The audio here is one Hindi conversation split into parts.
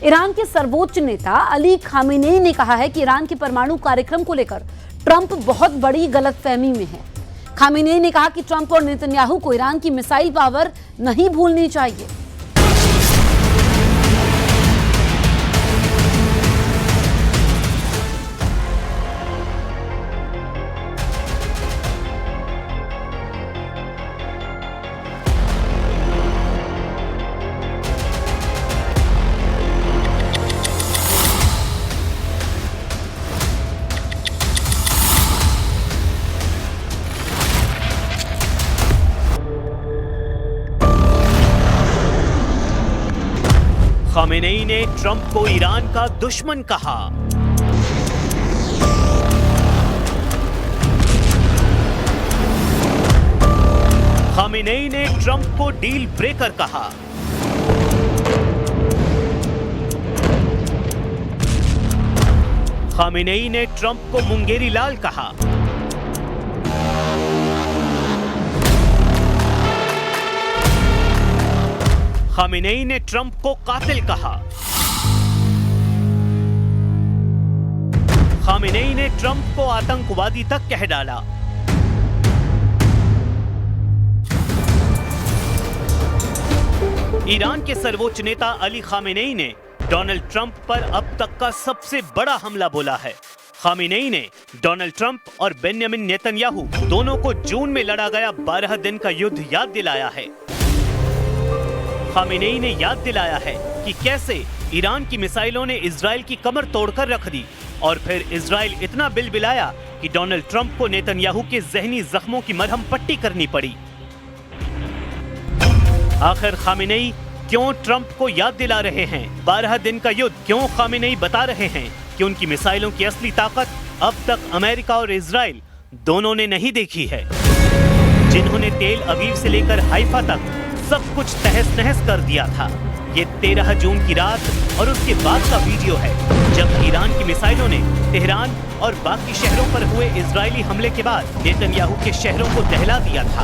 ईरान के सर्वोच्च नेता अली खामेनेई ने कहा है कि ईरान के परमाणु कार्यक्रम को लेकर ट्रंप बहुत बड़ी गलतफहमी में है। खामेनेई ने कहा कि ट्रंप और नेतन्याहू को ईरान की मिसाइल पावर नहीं भूलनी चाहिए। खामेनेई ने ट्रंप को ईरान का दुश्मन कहा। खामेनेई ने ट्रंप को डील ब्रेकर कहा। खामेनेई ने ट्रंप को मुंगेरी लाल कहा। खामेनेई ने ट्रंप को कातिल कहा। खामेनेई ने ट्रंप को आतंकवादी तक कह डाला। ईरान के सर्वोच्च नेता अली खामेनेई ने डोनाल्ड ट्रंप पर अब तक का सबसे बड़ा हमला बोला है। खामेनेई ने डोनाल्ड ट्रंप और बेंजामिन नेतन्याहू दोनों को जून में लड़ा गया 12 दिन का युद्ध याद दिलाया है। खामेनेई ने याद दिलाया है कि कैसे ईरान की मिसाइलों ने इजराइल की कमर तोड़कर रख दी और फिर इजराइल इतना बिलबिलाया कि डोनाल्ड ट्रंप को नेतन्याहू के ज़हनी जख्मों की मरहम पट्टी करनी पड़ी। आखिर खामेनेई क्यों ट्रंप को याद दिला रहे हैं 12 दिन का युद्ध? क्यों खामेनेई बता रहे हैं कि उनकी मिसाइलों की असली ताकत अब तक अमेरिका और इजराइल दोनों ने नहीं देखी है, जिन्होंने तेल अवीव से लेकर हाइफा तक सब कुछ तहस नहस कर दिया था। ये 13 जून की रात और उसके बाद का वीडियो है जब ईरान की मिसाइलों ने तेहरान और बाकी शहरों पर हुए इजरायली हमले के बाद नेतन्याहू के शहरों को दहला दिया था।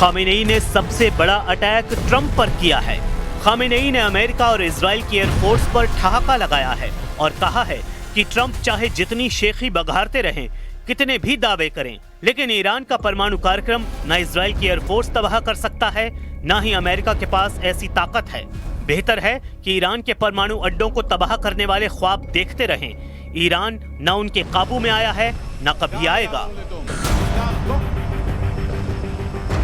खामेनेई ने सबसे बड़ा अटैक ट्रंप पर किया है। खामेनेई ने अमेरिका और इजराइल की एयरफोर्स पर ठहाका लगाया है और कहा है कि ट्रंप चाहे जितनी शेखी बघारते रहें, कितने भी दावे करें, लेकिन ईरान का परमाणु कार्यक्रम न इजराइल की एयरफोर्स तबाह कर सकता है, न ही अमेरिका के पास ऐसी ताकत है। बेहतर है कि ईरान के परमाणु अड्डों को तबाह करने वाले ख्वाब देखते रहें। ईरान न उनके काबू में आया है, न कभी आएगा।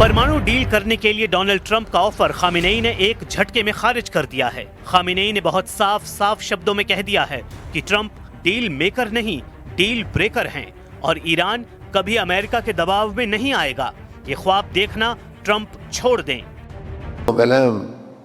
परमाणु डील करने के लिए डोनाल्ड ट्रंप का ऑफर खामेनेई ने एक झटके में खारिज कर दिया है। खामेनेई ने बहुत साफ शब्दों में कह दिया है कि ट्रंप डील मेकर नहीं, डील ब्रेकर हैं और ईरान कभी अमेरिका के दबाव में नहीं आएगा। ये ख्वाब देखना ट्रंप छोड़ दें।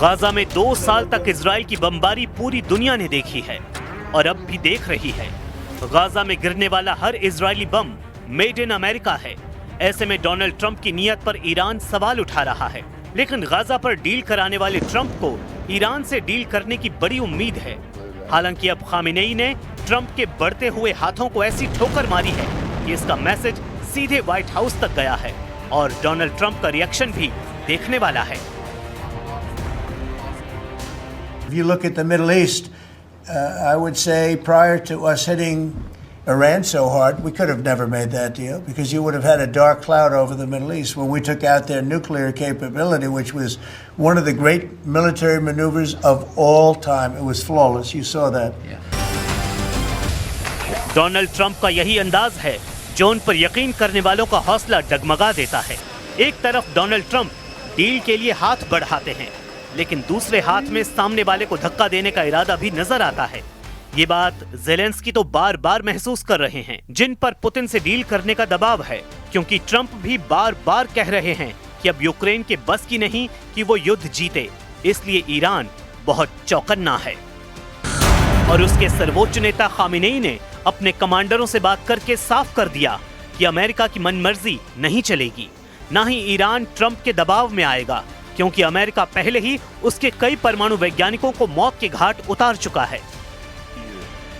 गाजा में 2 साल तक इजराइल की बमबारी पूरी दुनिया ने देखी है और अब भी देख रही है। गाजा में गिरने वाला हर Israeli bomb made in America है। ऐसे में डोनाल्ड ट्रंप की नीयत पर ईरान सवाल उठा रहा है, लेकिन गाजा पर डील कराने वाले ट्रंप को ईरान से डील करने की बड़ी उम्मीद है। हालांकि अब खामेनेई ने ट्रंप के बढ़ते हुए हाथों को ऐसी ठोकर मारी है कि इसका मैसेज सीधे व्हाइट हाउस तक गया है और डोनाल्ड ट्रंप का रिएक्शन भी देखने वाला है। If you look at the Middle East, I would say prior to us hitting Iran so hard, we could have never made that deal because you would have had a dark cloud over the Middle East when we took out their nuclear capability, which was one of the great military maneuvers of all time. It was flawless. You saw that. Donald Trump का यही अंदाज है जो उन पर यकीन करने वालों का हौसला डगमगा देता है। एक तरफ डोनाल्ड ट्रंप डील के लिए हाथ बढ़ाते हैं, लेकिन दूसरे हाथ में सामने वाले को धक्का देने का इरादा भी नजर आता है। ये बात ज़ेलेंस्की तो बार बार महसूस कर रहे हैं, जिन पर पुतिन से डील करने का दबाव है, क्योंकि ट्रंप भी बार बार कह रहे हैं कि अब यूक्रेन के बस की नहीं कि वो युद्ध जीते, इसलिए ईरान बहुत चौकन्ना है। और उसके सर्वोच्च नेता खामेनेई ने अपने कमांडरों से बात करके साफ कर दिया कि अमेरिका की मनमर्जी नहीं चलेगी, ना ही ईरान ट्रंप के दबाव में आएगा, क्योंकि अमेरिका पहले ही उसके कई परमाणु वैज्ञानिकों को मौत के घाट उतार चुका है।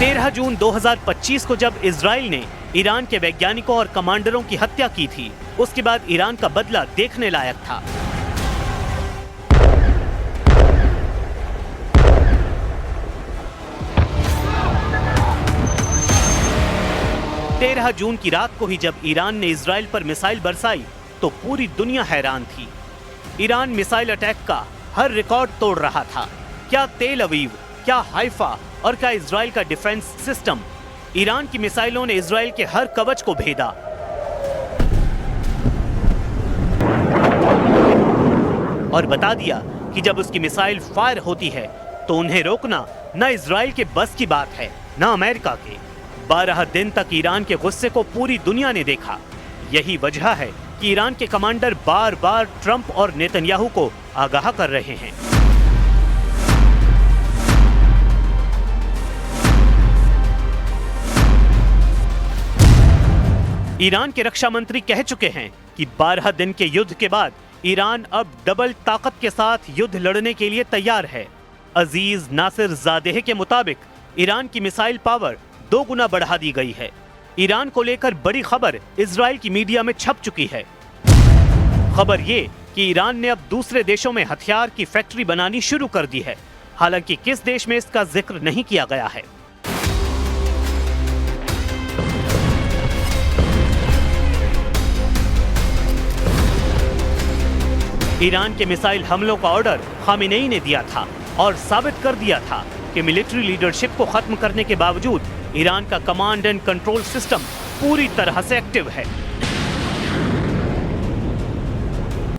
13 जून 2025 को जब इजराइल ने ईरान के वैज्ञानिकों और कमांडरों की हत्या की थी, उसके बाद ईरान का बदला देखने लायक था। तेरह जून की रात को ही जब ईरान ने इजराइल पर मिसाइल बरसाई तो पूरी दुनिया हैरान थी। ईरान मिसाइल अटैक का हर रिकॉर्ड तोड़ रहा था। क्या तेल अवीव, क्या हाइफा और क्या इजराइल का डिफेंस सिस्टम, ईरान की मिसाइलों ने इजराइल के हर कवच को भेदा। और बता दिया कि जब उसकी मिसाइल फायर होती है तो उन्हें रोकना न इजराइल के बस की बात है न अमेरिका के। 12 दिन तक ईरान के गुस्से को पूरी दुनिया ने देखा। यही वजह है कि ईरान के कमांडर बार बार ट्रंप और नेतन्याहू को आगाह कर रहे हैं। ईरान के रक्षा मंत्री कह चुके हैं कि 12 दिन के युद्ध के बाद ईरान अब डबल ताकत के साथ युद्ध लड़ने के लिए तैयार है। अजीज नासिर ज़ादेह के मुताबिक ईरान की मिसाइल पावर 2 गुना बढ़ा दी गई है। ईरान को लेकर बड़ी खबर इजराइल की मीडिया में छप चुकी है। खबर ये कि ईरान ने अब दूसरे देशों में हथियार की फैक्ट्री बनानी शुरू कर दी है। हालांकि किस देश में इसका जिक्र नहीं किया गया है। ईरान के मिसाइल हमलों का ऑर्डर खामेनेई ने दिया था और साबित कर दिया था कि मिलिट्री लीडरशिप को खत्म करने के बावजूद ईरान का कमांड एंड कंट्रोल सिस्टम पूरी तरह से एक्टिव है।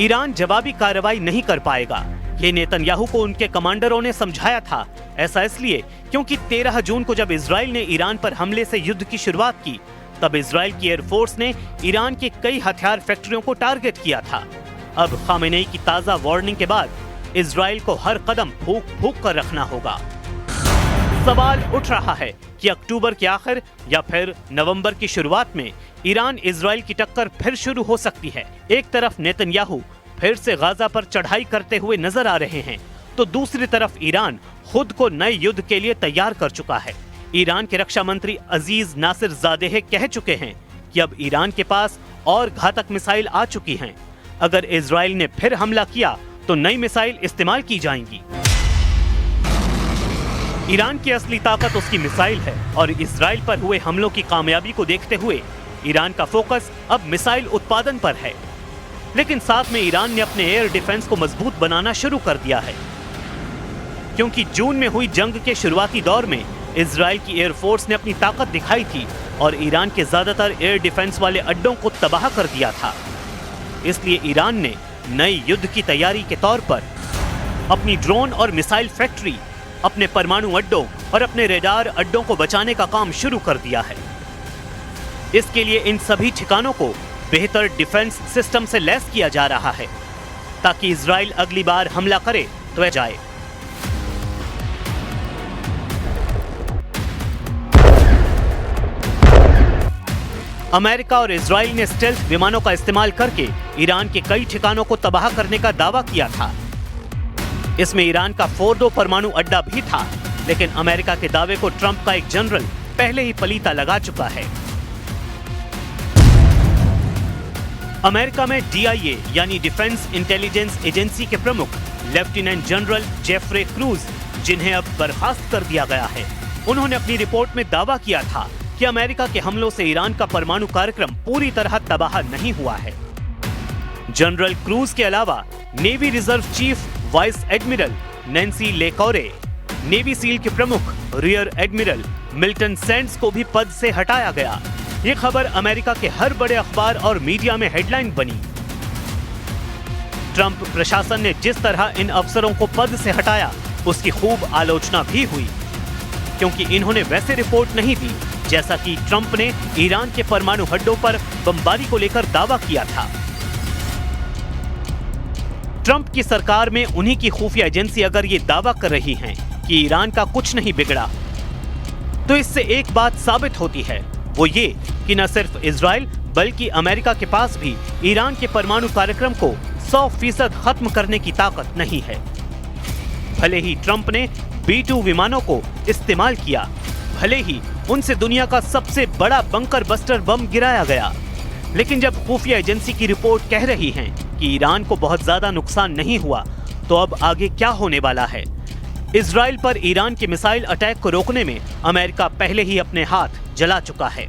ईरान जवाबी कार्रवाई नहीं कर पाएगा, ये नेतन्याहू को उनके कमांडरों ने समझाया था। ऐसा इसलिए क्योंकि 13 जून को जब इजराइल ने ईरान पर हमले से युद्ध की शुरुआत की, तब इजराइल की एयरफोर्स ने ईरान की कई हथियार फैक्ट्रियों को टारगेट किया था। अब खामेनेई की ताजा वार्निंग के बाद इजराइल को हर कदम फूंक फूंक कर रखना होगा। सवाल उठ रहा है कि अक्टूबर के आखिर या फिर नवंबर की शुरुआत में ईरान इजराइल की टक्कर फिर शुरू हो सकती है। एक तरफ नेतन्याहू फिर से गाजा पर चढ़ाई करते हुए नजर आ रहे हैं, तो दूसरी तरफ ईरान खुद को नए युद्ध के लिए तैयार कर चुका है। ईरान के रक्षा मंत्री अजीज नासिर ज़ादेह कह चुके हैं कि अब ईरान के पास और घातक मिसाइल आ चुकी हैं। अगर इजराइल ने फिर हमला किया तो नई मिसाइल इस्तेमाल की जाएंगी। ईरान की असली ताकत उसकी मिसाइल है और इजराइल पर हुए हमलों की कामयाबी को देखते हुए ईरान का फोकस अब मिसाइल उत्पादन पर है। लेकिन साथ में ईरान ने अपने एयर डिफेंस को मजबूत बनाना शुरू कर दिया है, क्योंकि जून में हुई जंग के शुरुआती दौर में इजराइल की एयरफोर्स ने अपनी ताकत दिखाई थी और ईरान के ज्यादातर एयर डिफेंस वाले अड्डों को तबाह कर दिया था। इसलिए ईरान ने नई युद्ध की तैयारी के तौर पर अपनी ड्रोन और मिसाइल फैक्ट्री, अपने परमाणु अड्डों और अपने रेडार अड्डों को बचाने का काम शुरू कर दिया है। इसके लिए इन सभी ठिकानों को बेहतर डिफेंस सिस्टम से लैस किया जा रहा है, ताकि इजराइल अगली बार हमला करे तो जाए। अमेरिका और इजराइल ने स्टेल्थ विमानों का इस्तेमाल करके ईरान के कई ठिकानों को तबाह करने का दावा किया था। इसमें ईरान का फोर्डो परमाणु अड्डा भी था, लेकिन अमेरिका के दावे को ट्रंप का एक जनरल पहले ही पलीता लगा चुका है। अमेरिका में DIA यानी डिफेंस इंटेलिजेंस एजेंसी के प्रमुख लेफ्टिनेंट जनरल जेफरे क्रूज, जिन्हें अब बर्खास्त कर दिया गया है, उन्होंने अपनी रिपोर्ट में दावा किया था कि अमेरिका के हमलों से ईरान का परमाणु कार्यक्रम पूरी तरह तबाह नहीं हुआ है। जनरल क्रूज के अलावा navy reserve chief vice admiral Nancy Lacore, navy seal के प्रमुख रियर एडमिरल मिल्टन सैंड्स को भी पद से हटाया गया। ये खबर अमेरिका के हर बड़े अखबार और मीडिया में हेडलाइन बनी। ट्रंप प्रशासन ने जिस तरह इन अफसरों को पद से हटाया, उसकी खूब आलोचना भी हुई, क्योंकि इन्होंने वैसे रिपोर्ट नहीं दी जैसा कि ट्रंप ने ईरान के परमाणु अड्डों पर बमबारी को लेकर दावा किया था। ट्रंप की सरकार में उन्हीं की खुफिया एजेंसी अगर ये दावा कर रही हैं कि ईरान का कुछ नहीं बिगड़ा, तो इससे एक बात साबित होती है, वो ये कि न सिर्फ इजराइल बल्कि अमेरिका के पास भी ईरान के परमाणु कार्यक्रम को 100% खत्म करने की ताकत नहीं है। भले ही ट्रंप ने B-2 विमानों को इस्तेमाल किया, भले ही उनसे दुनिया का सबसे बड़ा बंकर बस्टर बम गिराया गया, लेकिन जब खुफिया एजेंसी की रिपोर्ट कह रही है कि ईरान को बहुत ज्यादा नुकसान नहीं हुआ, तो अब आगे क्या होने वाला है? इजराइल पर ईरान के मिसाइल अटैक को रोकने में अमेरिका पहले ही अपने हाथ जला चुका है।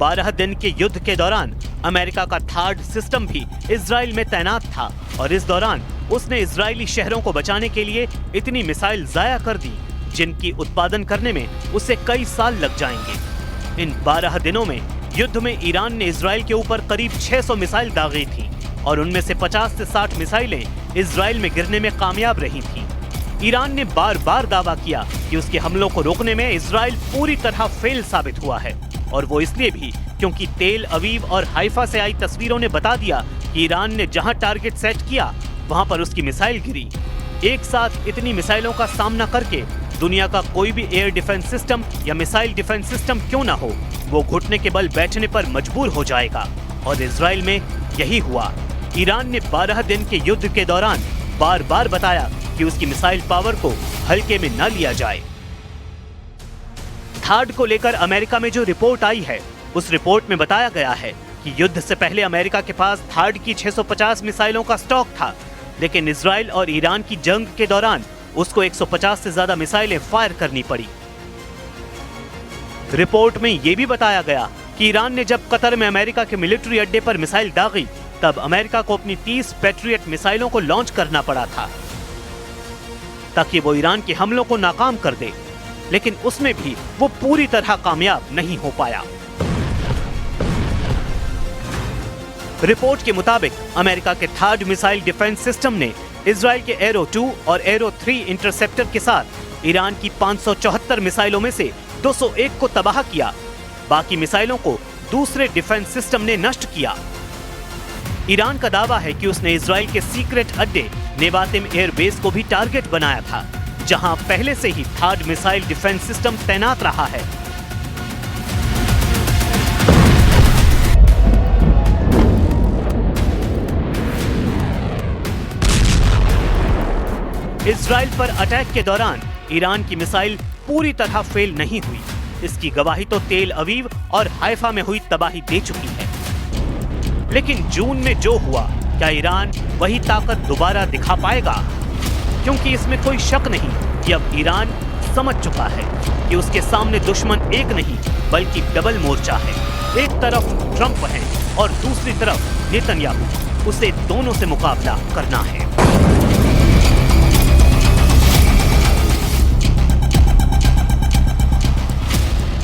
12 दिन के युद्ध के दौरान अमेरिका का थार्ड सिस्टम भी इजराइल में तैनात था और इस दौरान उसने इजरायली शहरों को बचाने के लिए इतनी मिसाइल जाया कर दी, जिनकी उत्पादन करने में उसे कई साल लग जाएंगे। इन 12 दिनों में युद्ध में ईरान ने इजराइल के ऊपर करीब 600 मिसाइल दागी थी और उनमें से 50 से 60 मिसाइलें इजराइल में गिरने में कामयाब रही थीं। ईरान ने बार बार दावा किया कि उसके हमलों को रोकने में इजराइल पूरी तरह फेल साबित हुआ है, और वो इसलिए भी क्योंकि तेल अवीव और हाइफा से आई तस्वीरों ने बता दिया कि ईरान ने जहां टारगेट सेट किया वहां पर उसकी मिसाइल गिरी। एक साथ इतनी मिसाइलों का सामना करके दुनिया का कोई भी एयर डिफेंस सिस्टम या मिसाइल डिफेंस सिस्टम क्यों ना हो, वो घुटने के बल बैठने पर मजबूर हो जाएगा, और इजराइल में यही हुआ। ईरान ने 12 दिन के युद्ध के दौरान बार बार बताया कि उसकी मिसाइल पावर को हल्के में न लिया जाए। थार्ड को लेकर अमेरिका में जो रिपोर्ट आई है, उस रिपोर्ट में बताया गया है कि युद्ध से पहले अमेरिका के पास थार्ड की 650 मिसाइलों का स्टॉक था, लेकिन इजराइल और ईरान की जंग के दौरान उसको 150 से ज्यादा मिसाइलें फायर करनी पड़ी। रिपोर्ट में यह भी बताया गया कि ईरान ने जब कतर में अमेरिका के मिलिट्री अड्डे पर मिसाइल दागी, तब अमेरिका को अपनी 30 पैट्रियट मिसाइलों को लॉन्च करना पड़ा था ताकि वो ईरान के हमलों को नाकाम कर दे, लेकिन उसमें भी वो पूरी तरह कामयाब नहीं हो पाया। रिपोर्ट के मुताबिक अमेरिका के थर्ड मिसाइल डिफेंस सिस्टम ने इजराइल के एरो 2 और एरो 3 इंटरसेप्टर के साथ ईरान की 574 मिसाइलों में से 201 को तबाह किया। बाकी मिसाइलों को दूसरे डिफेंस सिस्टम ने नष्ट किया। ईरान का दावा है कि उसने इजराइल के सीक्रेट अड्डे नेवातिम एयरबेस को भी टारगेट बनाया था, जहां पहले से ही THAAD मिसाइल डिफेंस सिस्टम तैनात रहा है। इजराइल पर अटैक के दौरान ईरान की मिसाइल पूरी तरह फेल नहीं हुई। इसकी गवाही तो तेल अवीव और हाइफा में हुई तबाही दे चुकी है। लेकिन जून में जो हुआ, क्या ईरान वही ताकत दोबारा दिखा पाएगा? क्योंकि इसमें कोई शक नहीं कि अब ईरान समझ चुका है कि उसके सामने दुश्मन एक नहीं बल्कि डबल मोर्चा है। एक तरफ ट्रंप है और दूसरी तरफ नेतन्याहू। उसे दोनों से मुकाबला करना है।